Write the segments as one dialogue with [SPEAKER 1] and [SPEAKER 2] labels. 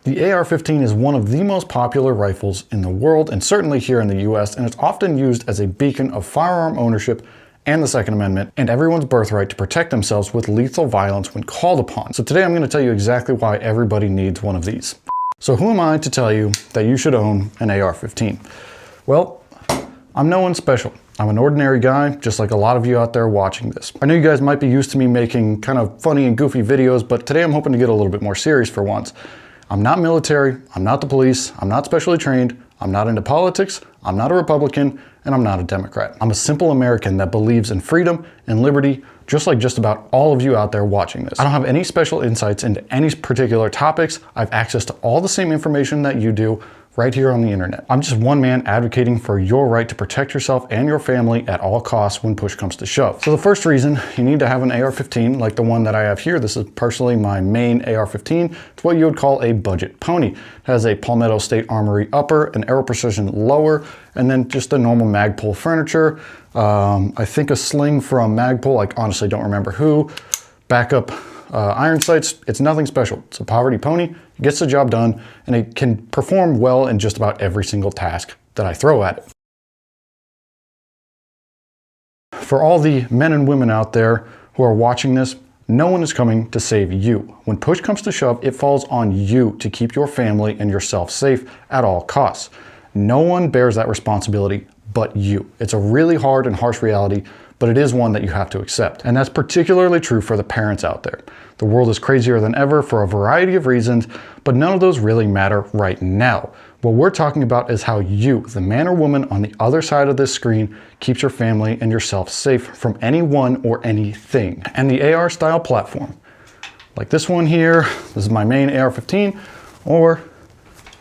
[SPEAKER 1] The AR-15 is one of the most popular rifles in the world, and certainly here in the US, and it's often used as a beacon of firearm ownership and the Second Amendment, and everyone's birthright to protect themselves with lethal violence when called upon. So today I'm going to tell you exactly why everybody needs one of these. So who am I to tell you that you should own an AR-15? Well, I'm no one special. I'm an ordinary guy, just like a lot of you out there watching this. I know you guys might be used to me making kind of funny and goofy videos, but today I'm hoping to get a little bit more serious for once. I'm not military, I'm not the police, I'm not specially trained, I'm not into politics, I'm not a Republican, and I'm not a Democrat. I'm a simple American that believes in freedom and liberty, just like just about all of you out there watching this. I don't have any special insights into any particular topics. I have access to all the same information that you do right here on the internet. I'm just one man advocating for your right to protect yourself and your family at all costs when push comes to shove. So the first reason you need to have an AR-15 like the one that I have here. This is personally my main AR-15. It's what you would call a budget pony. It has a Palmetto State Armory upper, an Aero Precision lower, and then just a normal Magpul furniture. I think a sling from Magpul, I honestly don't remember who. Backup iron sights. It's nothing special. It's a poverty pony. It gets the job done, and it can perform well in just about every single task that I throw at it. For all the men and women out there who are watching this, no one is coming to save you. When push comes to shove, it falls on you to keep your family and yourself safe at all costs. No one bears that responsibility but you. It's a really hard and harsh reality, but it is one that you have to accept. And that's particularly true for the parents out there. The world is crazier than ever for a variety of reasons, but none of those really matter right now. What we're talking about is how you, the man or woman on the other side of this screen, keeps your family and yourself safe from anyone or anything. And the AR style platform, like this one here, this is my main AR-15, or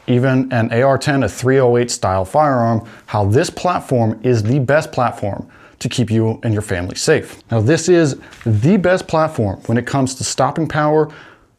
[SPEAKER 1] even an AR-10, a 308 style firearm, how this platform is the best platform to keep you and your family safe. Now, this is the best platform when it comes to stopping power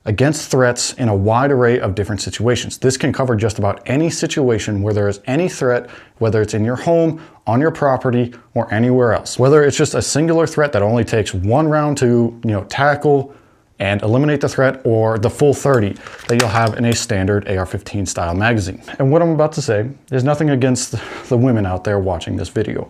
[SPEAKER 1] against threats in a wide array of different situations. This can cover just about any situation where there is any threat, whether it's in your home, on your property, or anywhere else. Whether it's just a singular threat that only takes one round to, tackle and eliminate the threat, or the full 30 that you'll have in a standard AR-15 style magazine. And what I'm about to say is nothing against the women out there watching this video.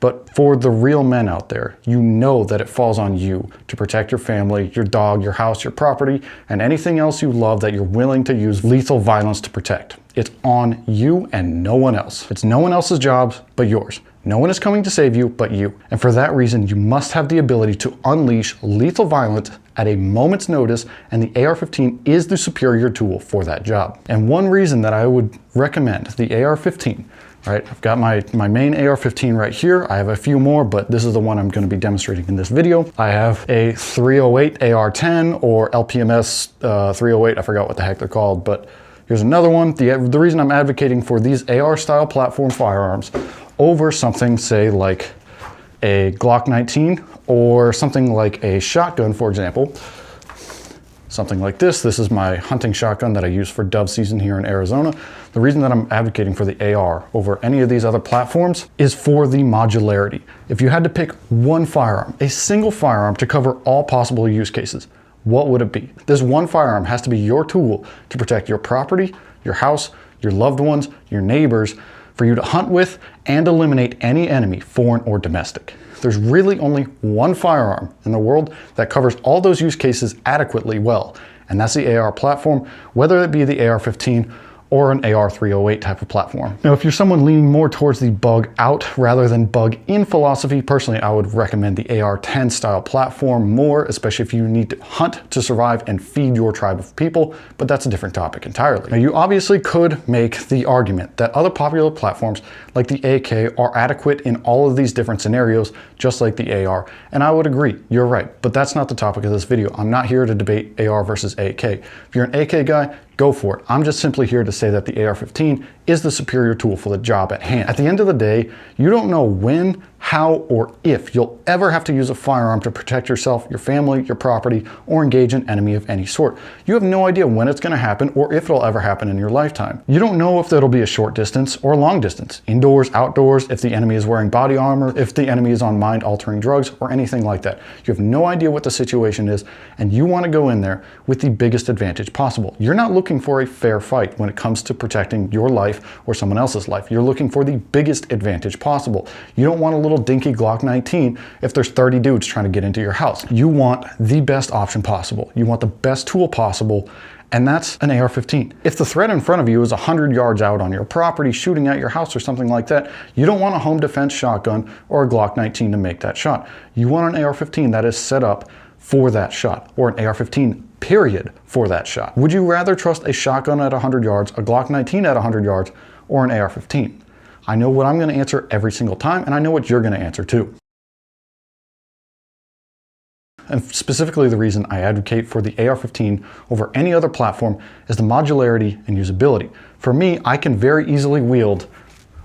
[SPEAKER 1] But for the real men out there, you know that it falls on you to protect your family, your dog, your house, your property, and anything else you love that you're willing to use lethal violence to protect. It's on you and no one else. It's no one else's job but yours. No one is coming to save you but you. And for that reason, you must have the ability to unleash lethal violence at a moment's notice, and the AR-15 is the superior tool for that job. And one reason that I would recommend the AR-15, right, I've got my main AR-15 right here. I have a few more, but this is the one I'm going to be demonstrating in this video. I have a 308 AR-10 or LPMS 308. I forgot what the heck they're called, but here's another one. The reason I'm advocating for these AR-style platform firearms over something, say, like a Glock 19 or something like a shotgun, for example. Something like this. This is my hunting shotgun that I use for dove season here in Arizona. The reason that I'm advocating for the AR over any of these other platforms is for the modularity. If you had to pick one firearm, a single firearm to cover all possible use cases, what would it be? This one firearm has to be your tool to protect your property, your house, your loved ones, your neighbors, for you to hunt with and eliminate any enemy, foreign or domestic. There's really only one firearm in the world that covers all those use cases adequately well, and that's the AR platform, whether it be the AR-15 or an AR-308 type of platform. Now, if you're someone leaning more towards the bug out rather than bug in philosophy, personally, I would recommend the AR-10 style platform more, especially if you need to hunt to survive and feed your tribe of people, but that's a different topic entirely. Now, you obviously could make the argument that other popular platforms like the AK are adequate in all of these different scenarios, just like the AR, and I would agree, you're right, but that's not the topic of this video. I'm not here to debate AR versus AK. If you're an AK guy, go for it. I'm just simply here to say that the AR-15 is the superior tool for the job at hand. At the end of the day, you don't know when, how, or if you'll ever have to use a firearm to protect yourself, your family, your property, or engage an enemy of any sort. You have no idea when it's going to happen or if it'll ever happen in your lifetime. You don't know if it'll be a short distance or a long distance, indoors, outdoors, if the enemy is wearing body armor, if the enemy is on mind-altering drugs, or anything like that. You have no idea what the situation is, and you want to go in there with the biggest advantage possible. You're not looking looking for a fair fight when it comes to protecting your life or someone else's life. You're looking for the biggest advantage possible. You don't want a little dinky Glock 19 if there's 30 dudes trying to get into your house. You want the best option possible. You want the best tool possible, and that's an AR-15. If the threat in front of you is 100 yards out on your property shooting at your house or something like that, you don't want a home defense shotgun or a Glock 19 to make that shot. You want an AR-15 that is set up for that shot, or an AR-15 period for that shot. Would you rather trust a shotgun at 100 yards, a Glock 19 at 100 yards, or an AR-15? I know what I'm going to answer every single time, and I know what you're going to answer too. And specifically the reason I advocate for the AR-15 over any other platform is the modularity and usability. For me, I can very easily wield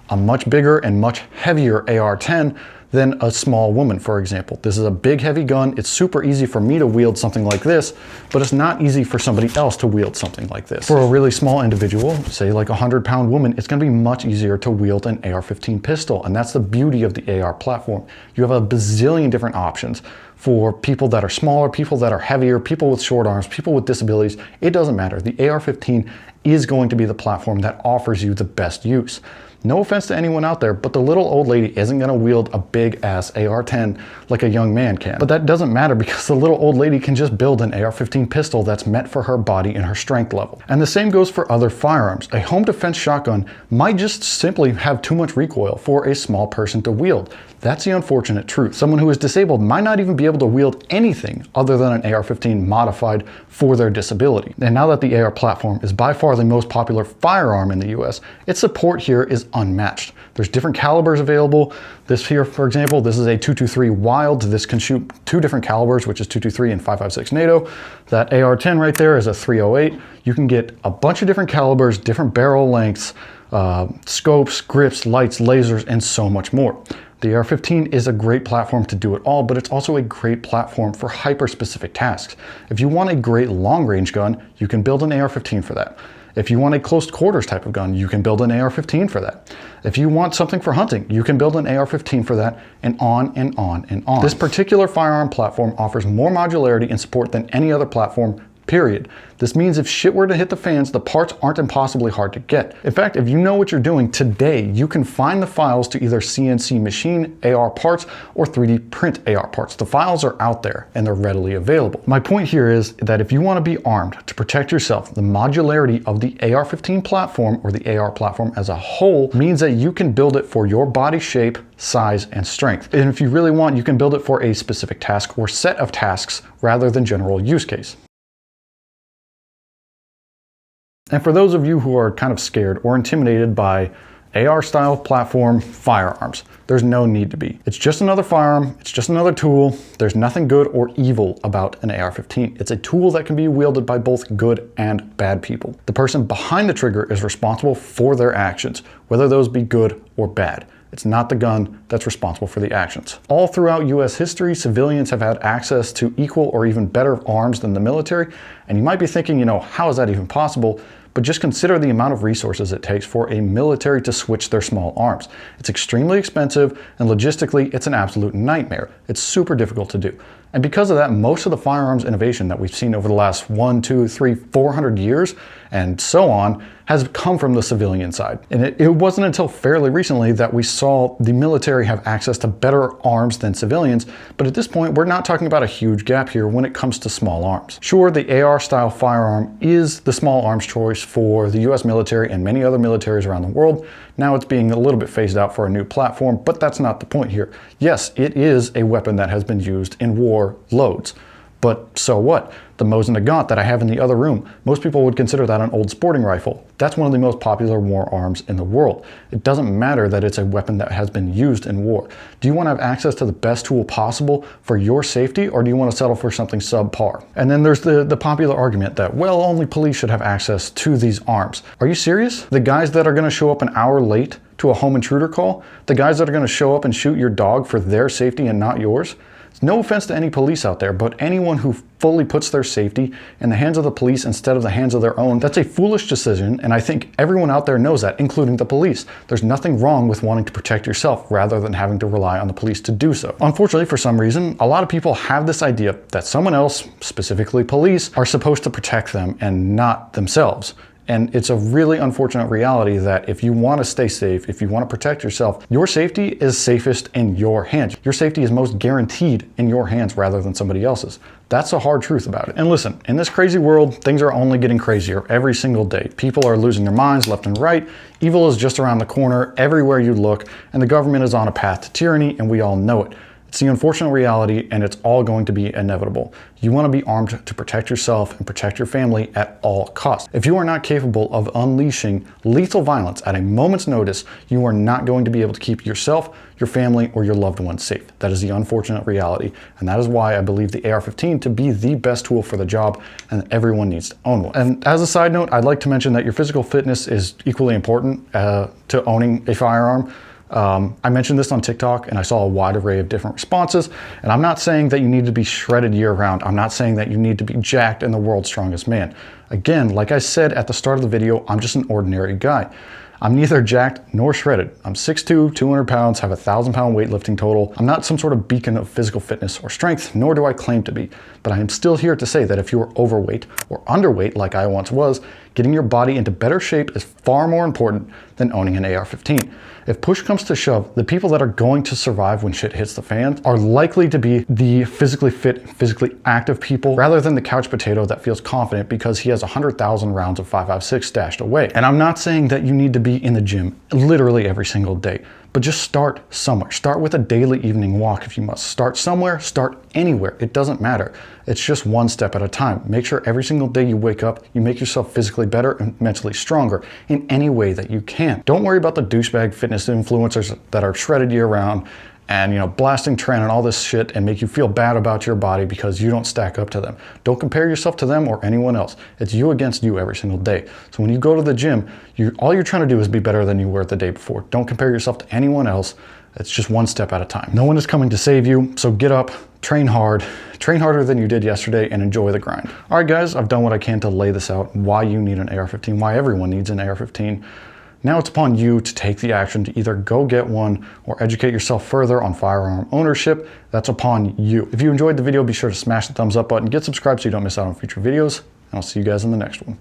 [SPEAKER 1] a much bigger and much heavier AR-10 than a small woman, for example. This is a big, heavy gun. It's super easy for me to wield something like this, but it's not easy for somebody else to wield something like this. For a really small individual, say like a 100-pound woman, it's gonna be much easier to wield an AR-15 pistol, and that's the beauty of the AR platform. You have a bazillion different options for people that are smaller, people that are heavier, people with short arms, people with disabilities. It doesn't matter. The AR-15 is going to be the platform that offers you the best use. No offense to anyone out there, but the little old lady isn't gonna wield a big ass AR-10 like a young man can. But that doesn't matter because the little old lady can just build an AR-15 pistol that's meant for her body and her strength level. And the same goes for other firearms. A home defense shotgun might just simply have too much recoil for a small person to wield. That's the unfortunate truth. Someone who is disabled might not even be able to wield anything other than an AR-15 modified for their disability. And now that the AR platform is by far the most popular firearm in the US, its support here is unmatched. There's different calibers available. This here, for example, this is a 223 Wild. This can shoot 2 different calibers, which is 223 and 5.56 NATO. That AR-10 right there is a 308. You can get a bunch of different calibers, different barrel lengths, scopes, grips, lights, lasers, and so much more. The AR-15 is a great platform to do it all, but it's also a great platform for hyper-specific tasks. If you want a great long-range gun, you can build an AR-15 for that. If you want a close quarters type of gun, you can build an AR-15 for that. If you want something for hunting, you can build an AR-15 for that, and on and on and on. This particular firearm platform offers more modularity and support than any other platform, period. This means if shit were to hit the fans, the parts aren't impossibly hard to get. In fact, if you know what you're doing today, you can find the files to either CNC machine AR parts or 3D print AR parts. The files are out there and they're readily available. My point here is that if you want to be armed to protect yourself, the modularity of the AR-15 platform or the AR platform as a whole means that you can build it for your body shape, size, and strength. And if you really want, you can build it for a specific task or set of tasks rather than general use case. And for those of you who are kind of scared or intimidated by AR-style platform firearms, there's no need to be. It's just another firearm, it's just another tool. There's nothing good or evil about an AR-15. It's a tool that can be wielded by both good and bad people. The person behind the trigger is responsible for their actions, whether those be good or bad. It's not the gun that's responsible for the actions. All throughout US history, civilians have had access to equal or even better arms than the military. And you might be thinking, how is that even possible? But just consider the amount of resources it takes for a military to switch their small arms. It's extremely expensive, and logistically, it's an absolute nightmare. It's super difficult to do. And because of that, most of the firearms innovation that we've seen over the last 1, 2, 3, 400 years, and so on, has come from the civilian side. And it wasn't until fairly recently that we saw the military have access to better arms than civilians, but at this point, we're not talking about a huge gap here when it comes to small arms. Sure, the AR-style firearm is the small arms choice for the US military and many other militaries around the world. Now it's being a little bit phased out for a new platform, but that's not the point here. Yes, it is a weapon that has been used in war loads, but so what? The Mosin Nagant that I have in the other room, most people would consider that an old sporting rifle. That's one of the most popular war arms in the world. It doesn't matter that it's a weapon that has been used in war. Do you want to have access to the best tool possible for your safety, or do you want to settle for something subpar? And then there's the popular argument that, well, only police should have access to these arms. Are you serious? The guys that are going to show up an hour late to a home intruder call, the guys that are going to show up and shoot your dog for their safety and not yours, No offense to any police out there, but anyone who fully puts their safety in the hands of the police instead of the hands of their own, that's a foolish decision, and I think everyone out there knows that, including the police. There's nothing wrong with wanting to protect yourself rather than having to rely on the police to do so. Unfortunately, for some reason, a lot of people have this idea that someone else, specifically police, are supposed to protect them and not themselves. And it's a really unfortunate reality that if you want to stay safe, if you want to protect yourself, your safety is safest in your hands. Your safety is most guaranteed in your hands rather than somebody else's. That's a hard truth about it. And listen, in this crazy world, things are only getting crazier every single day. People are losing their minds left and right. Evil is just around the corner everywhere you look, and the government is on a path to tyranny, and we all know it. It's the unfortunate reality, and it's all going to be inevitable. You want to be armed to protect yourself and protect your family at all costs. If you are not capable of unleashing lethal violence at a moment's notice, you are not going to be able to keep yourself, your family, or your loved ones safe. That is the unfortunate reality, and that is why I believe the AR-15 to be the best tool for the job, and everyone needs to own one. And as a side note, I'd like to mention that your physical fitness is equally important to owning a firearm. I mentioned this on TikTok and I saw a wide array of different responses, and I'm not saying that you need to be shredded year round. I'm not saying that you need to be jacked and the world's strongest man. Again, like I said at the start of the video, I'm just an ordinary guy. I'm neither jacked nor shredded. I'm 6'2", 200 pounds, have a 1,000-pound weightlifting total. I'm not some sort of beacon of physical fitness or strength, nor do I claim to be. But I am still here to say that if you are overweight or underweight like I once was, getting your body into better shape is far more important than owning an AR-15. If push comes to shove, the people that are going to survive when shit hits the fan are likely to be the physically fit, physically active people rather than the couch potato that feels confident because he has 100,000 rounds of 5.56 stashed away. And I'm not saying that you need to be in the gym literally every single day, but just start somewhere. Start with a daily evening walk if you must. Start somewhere, start anywhere. It doesn't matter. It's just one step at a time. Make sure every single day you wake up, you make yourself physically better and mentally stronger in any way that you can. Don't worry about the douchebag fitness influencers that are shredded year round and blasting trend and all this shit and make you feel bad about your body because you don't stack up to them. Don't compare yourself to them or anyone else. It's you against you every single day. So when you go to the gym, all you're trying to do is be better than you were the day before. Don't compare yourself to anyone else. It's just one step at a time. No one is coming to save you, so get up, train hard, train harder than you did yesterday, and enjoy the grind. All right, guys, I've done what I can to lay this out, why you need an AR-15, why everyone needs an AR-15. Now it's upon you to take the action to either go get one or educate yourself further on firearm ownership. That's upon you. If you enjoyed the video, be sure to smash the thumbs up button, get subscribed so you don't miss out on future videos, and I'll see you guys in the next one.